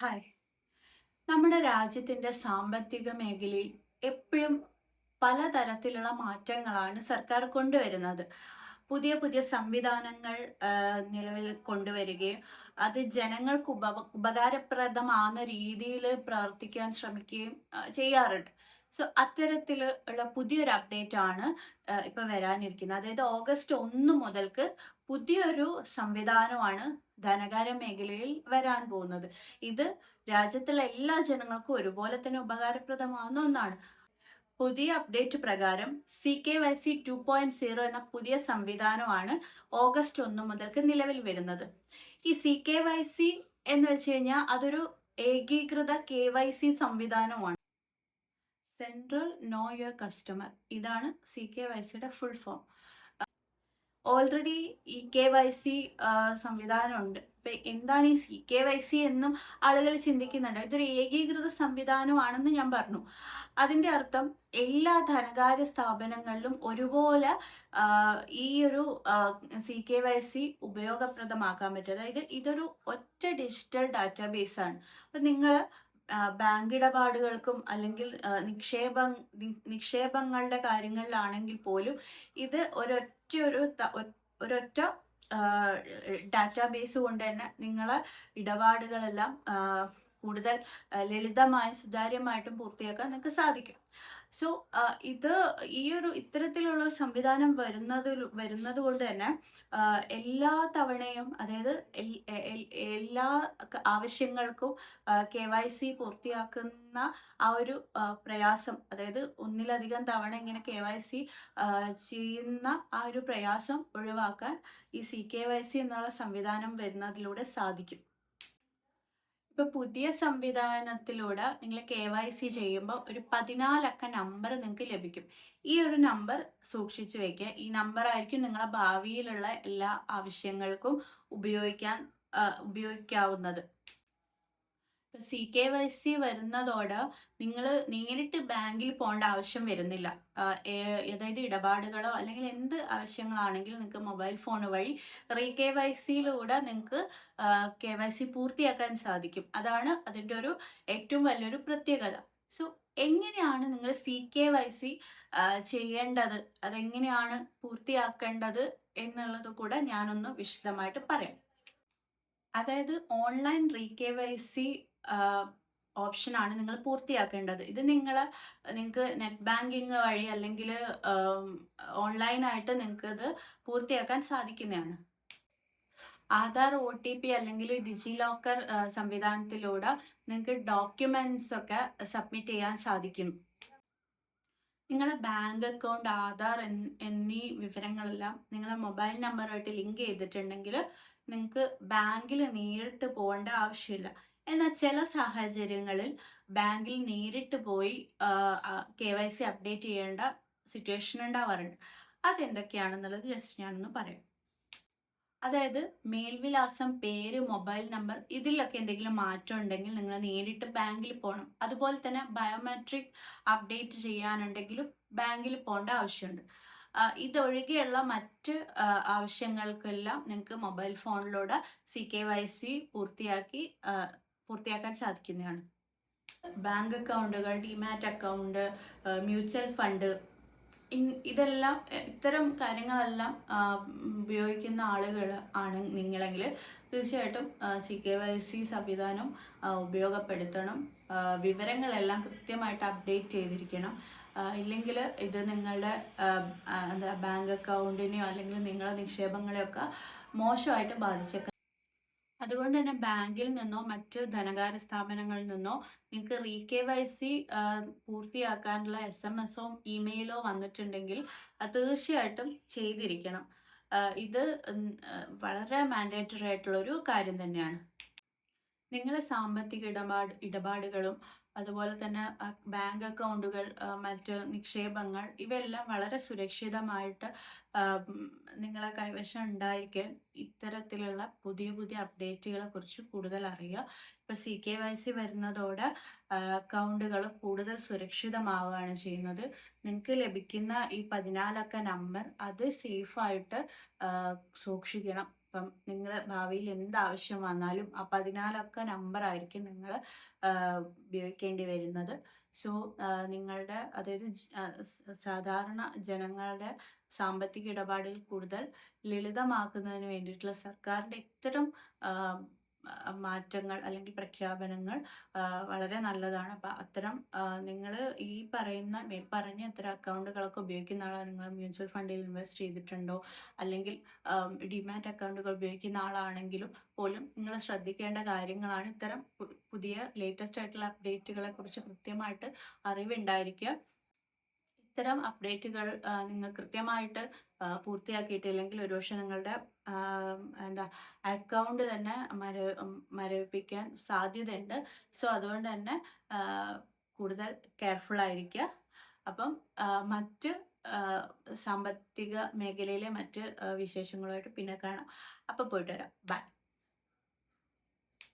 Hi. നമ്മുടെ രാജ്യത്തിന്റെ സാമ്പത്തിക മേഖലയിൽ എപ്പോഴും പലതരത്തിലുള്ള മാറ്റങ്ങളാണ് സർക്കാർ കൊണ്ടുവരുന്നത്. പുതിയ പുതിയ സംവിധാനങ്ങൾ നിലവിൽ കൊണ്ടുവരികയും അത് ജനങ്ങൾക്ക് ഉപകാരപ്രദമാകുന്ന രീതിയിൽ പ്രവർത്തിക്കാൻ ശ്രമിക്കുകയും ചെയ്യാറുണ്ട്. സോ അത്തരത്തിൽ ഉള്ള പുതിയൊരു അപ്ഡേറ്റ് ആണ് ഇപ്പൊ വരാനിരിക്കുന്നത്. അതായത് ഓഗസ്റ്റ് 1 മുതൽക്ക് പുതിയൊരു സംവിധാനമാണ് ധനകാര്യ മേഖലയിൽ വരാൻ പോകുന്നത്. ഇത് രാജ്യത്തുള്ള എല്ലാ ജനങ്ങൾക്കും ഒരുപോലെ തന്നെ ഉപകാരപ്രദമാകുന്ന ഒന്നാണ്. പുതിയ അപ്ഡേറ്റ് പ്രകാരം CKYC 2.0 എന്ന പുതിയ സംവിധാനമാണ് ഓഗസ്റ്റ് 1 മുതൽക്ക് നിലവിൽ വരുന്നത്. ഈ CKYC എന്ന് വെച്ച് കഴിഞ്ഞാൽ അതൊരു ഏകീകൃത KYC സംവിധാനമാണ്. Central no your customer. ഇതാണ് CKYCയുടെ ഫുൾ ഫോം. ഓൾറെഡി ഈ KYC സംവിധാനമുണ്ട്. ഇപ്പം എന്താണ് ഈ CKYC എന്നും ആളുകൾ ചിന്തിക്കുന്നുണ്ട്. ഇതൊരു ഏകീകൃത സംവിധാനമാണെന്ന് ഞാൻ പറഞ്ഞു. അതിൻ്റെ അർത്ഥം എല്ലാ ധനകാര്യ സ്ഥാപനങ്ങളിലും ഒരുപോലെ ഈ ഒരു CKYC ഉപയോഗപ്രദമാക്കാൻ പറ്റും. അതായത് ഇതൊരു ഒറ്റ ഡിജിറ്റൽ ഡാറ്റാബേസ് ആണ്. അപ്പം നിങ്ങൾ ബാങ്ക് ഇടപാടുകൾക്കും അല്ലെങ്കിൽ നിക്ഷേപങ്ങളുടെ കാര്യങ്ങളിലാണെങ്കിൽ പോലും ഇത് ഒരൊറ്റ ഡാറ്റാബേസ് കൊണ്ട് തന്നെ നിങ്ങളെ ഇടപാടുകളെല്ലാം കൂടുതൽ ലളിതമായും സുതാര്യമായിട്ടും പൂർത്തിയാക്കാൻ നിങ്ങൾക്ക് സാധിക്കും. സോ ഇത് ഇത്തരത്തിലുള്ള സംവിധാനം വരുന്നത് കൊണ്ട് തന്നെ എല്ലാ തവണയും, അതായത് എല്ലാ ആവശ്യങ്ങൾക്കും KYC പൂർത്തിയാക്കുന്ന ആ ഒരു പ്രയാസം, അതായത് ഒന്നിലധികം തവണ ഇങ്ങനെ KYC ചെയ്യുന്ന ആ ഒരു പ്രയാസം ഒഴിവാക്കാൻ ഈ CKYC എന്നുള്ള സംവിധാനം വരുന്നതിലൂടെ സാധിക്കും. ഇപ്പൊ പുതിയ സംവിധാനത്തിലൂടെ നിങ്ങൾ KYC ചെയ്യുമ്പോൾ ഒരു 14 അക്ക നമ്പർ നിങ്ങൾക്ക് ലഭിക്കും. ഈ ഒരു നമ്പർ സൂക്ഷിച്ചു വെക്കുക. ഈ നമ്പർ ആയിരിക്കും നിങ്ങളെ ഭാവിയിലുള്ള എല്ലാ ആവശ്യങ്ങൾക്കും ഉപയോഗിക്കാവുന്നത്. CKYC വരുന്നതോടെ നിങ്ങൾ നേരിട്ട് ബാങ്കിൽ പോകേണ്ട ആവശ്യം വരുന്നില്ല. അതായത് ഇടപാടുകളോ അല്ലെങ്കിൽ എന്ത് ആവശ്യങ്ങളാണെങ്കിലും നിങ്ങൾക്ക് മൊബൈൽ ഫോൺ വഴി KYCയിലൂടെ നിങ്ങൾക്ക് KYC പൂർത്തിയാക്കാൻ സാധിക്കും. അതാണ് അതിൻ്റെ ഒരു ഏറ്റവും വലിയൊരു പ്രത്യേകത. സോ എങ്ങനെയാണ് നിങ്ങൾ CKYC ചെയ്യേണ്ടത്, അതെങ്ങനെയാണ് പൂർത്തിയാക്കേണ്ടത് എന്നുള്ളത് കൂടെ ഞാനൊന്ന് വിശദമായിട്ട് പറയാം. അതായത് ഓൺലൈൻ KYC ഓപ്ഷനാണ് നിങ്ങൾ പൂർത്തിയാക്കേണ്ടത്. ഇത് നിങ്ങൾക്ക് നെറ്റ് ബാങ്കിങ് വഴി അല്ലെങ്കിൽ ഓൺലൈനായിട്ട് നിങ്ങൾക്ക് ഇത് പൂർത്തിയാക്കാൻ സാധിക്കുന്നതാണ്. ആധാർ OTP അല്ലെങ്കിൽ ഡിജി ലോക്കർ സംവിധാനത്തിലൂടെ നിങ്ങൾക്ക് ഡോക്യുമെന്റ്സ് ഒക്കെ സബ്മിറ്റ് ചെയ്യാൻ സാധിക്കും. നിങ്ങളുടെ ബാങ്ക് അക്കൗണ്ട്, ആധാർ എന്നീ വിവരങ്ങളെല്ലാം നിങ്ങളെ മൊബൈൽ നമ്പറുമായിട്ട് ലിങ്ക് ചെയ്തിട്ടുണ്ടെങ്കിൽ നിങ്ങൾക്ക് ബാങ്കിൽ നേരിട്ട് പോകേണ്ട ആവശ്യമില്ല. എന്നാൽ ചില സാഹചര്യങ്ങളിൽ ബാങ്കിൽ നേരിട്ട് പോയി KYC അപ്ഡേറ്റ് ചെയ്യേണ്ട സിറ്റുവേഷൻ ഉണ്ടാവാറുണ്ട്. അതെന്തൊക്കെയാണെന്നുള്ളത് ജസ്റ്റ് ഞാനൊന്ന് പറയാം. അതായത് മേൽവിലാസം, പേര്, മൊബൈൽ നമ്പർ ഇതിലൊക്കെ എന്തെങ്കിലും മാറ്റം ഉണ്ടെങ്കിൽ നിങ്ങൾ നേരിട്ട് ബാങ്കിൽ പോകണം. അതുപോലെ തന്നെ ബയോമെട്രിക് അപ്ഡേറ്റ് ചെയ്യാനുണ്ടെങ്കിലും ബാങ്കിൽ പോകേണ്ട ആവശ്യമുണ്ട്. ഇതൊഴികെയുള്ള മറ്റ് ആവശ്യങ്ങൾക്കെല്ലാം നിങ്ങൾക്ക് മൊബൈൽ ഫോണിലൂടെ CKYC പൂർത്തിയാക്കാൻ സാധിക്കുന്നതാണ്. ബാങ്ക് അക്കൗണ്ടുകൾ, ഡിമാറ്റ് അക്കൗണ്ട്, മ്യൂച്വൽ ഫണ്ട്, ഇതെല്ലാം ഇത്തരം കാര്യങ്ങളെല്ലാം ഉപയോഗിക്കുന്ന ആളുകൾ ആണ് നിങ്ങളെങ്കിൽ തീർച്ചയായിട്ടും CKYC സംവിധാനം ഉപയോഗപ്പെടുത്തണം. വിവരങ്ങളെല്ലാം കൃത്യമായിട്ട് അപ്ഡേറ്റ് ചെയ്തിരിക്കണം. ഇല്ലെങ്കിൽ ഇത് നിങ്ങളുടെ ബാങ്ക് അക്കൗണ്ടിനെയോ അല്ലെങ്കിൽ നിങ്ങളുടെ നിക്ഷേപങ്ങളെയൊക്കെ മോശമായിട്ട് ബാധിച്ചേക്കാം. അതുകൊണ്ട് തന്നെ ബാങ്കിൽ നിന്നോ മറ്റ് ധനകാര്യ സ്ഥാപനങ്ങളിൽ നിന്നോ നിങ്ങൾക്ക് KYC പൂർത്തിയാക്കാനുള്ള SMS ഇമെയിലോ വന്നിട്ടുണ്ടെങ്കിൽ അത് തീർച്ചയായിട്ടും ചെയ്തിരിക്കണം. ഇത് വളരെ മാൻഡേറ്ററി ആയിട്ടുള്ള ഒരു കാര്യം തന്നെയാണ്. നിങ്ങളുടെ സാമ്പത്തിക ഇടപാടുകളും അതുപോലെ തന്നെ ബാങ്ക് അക്കൗണ്ടുകൾ, മറ്റ് നിക്ഷേപങ്ങൾ ഇവയെല്ലാം വളരെ സുരക്ഷിതമായിട്ട് നിങ്ങളെ കൈവശം ഉണ്ടായിരിക്കാൻ ഇത്തരത്തിലുള്ള പുതിയ പുതിയ അപ്ഡേറ്റുകളെ കുറിച്ച് കൂടുതൽ അറിയുക. ഇപ്പോൾ CKYC വരുന്നതോടെ അക്കൗണ്ടുകൾ കൂടുതൽ സുരക്ഷിതമാവുകയാണ് ചെയ്യുന്നത്. നിങ്ങൾക്ക് ലഭിക്കുന്ന ഈ 14 അക്ക നമ്പർ അത് സേഫായിട്ട് സൂക്ഷിക്കണം. അപ്പം നിങ്ങൾ ഭാവിയിൽ എന്താവശ്യം വന്നാലും ആ 14 നമ്പറായിരിക്കും നിങ്ങൾ ഉപയോഗിക്കേണ്ടി വരുന്നത്. സോ നിങ്ങളുടെ അതായത് സാധാരണ ജനങ്ങളുടെ സാമ്പത്തിക ഇടപാടുകൾ കൂടുതൽ ലളിതമാക്കുന്നതിന് വേണ്ടിയിട്ടുള്ള സർക്കാരിൻ്റെ ഇത്തരം മാറ്റങ്ങൾ അല്ലെങ്കിൽ പ്രഖ്യാപനങ്ങൾ വളരെ നല്ലതാണ്. അപ്പം അത്തരം നിങ്ങൾ ഈ മേൽപ്പറഞ്ഞ ഇത്തരം അക്കൗണ്ടുകളൊക്കെ ഉപയോഗിക്കുന്ന ആളാണ്, നിങ്ങൾ മ്യൂച്വൽ ഫണ്ടിൽ ഇൻവെസ്റ്റ് ചെയ്തിട്ടുണ്ടോ അല്ലെങ്കിൽ ഡിമാറ്റ് അക്കൗണ്ടുകൾ ഉപയോഗിക്കുന്ന ആളാണെങ്കിലും പോലും നിങ്ങൾ ശ്രദ്ധിക്കേണ്ട കാര്യങ്ങളാണ്. ഇത്തരം പുതിയ ലേറ്റസ്റ്റ് ആയിട്ടുള്ള അപ്ഡേറ്റുകളെ കുറിച്ച് കൃത്യമായിട്ട് അറിവുണ്ടായിരിക്കുക. ഇത്തരം അപ്ഡേറ്റുകൾ നിങ്ങൾ കൃത്യമായിട്ട് പൂർത്തിയാക്കിയിട്ടില്ലെങ്കിൽ ഒരുപക്ഷെ നിങ്ങളുടെ എന്താ അക്കൗണ്ട് തന്നെ മരവിപ്പിക്കാൻ സാധ്യതയുണ്ട്. സോ അതുകൊണ്ട് തന്നെ കൂടുതൽ കെയർഫുൾ ആയിരിക്കുക. അപ്പം മറ്റ് സാമ്പത്തിക മേഖലയിലെ മറ്റ് വിശേഷങ്ങളുമായിട്ട് പിന്നെ കാണാം. അപ്പം പോയിട്ട് വരാം. ബൈ.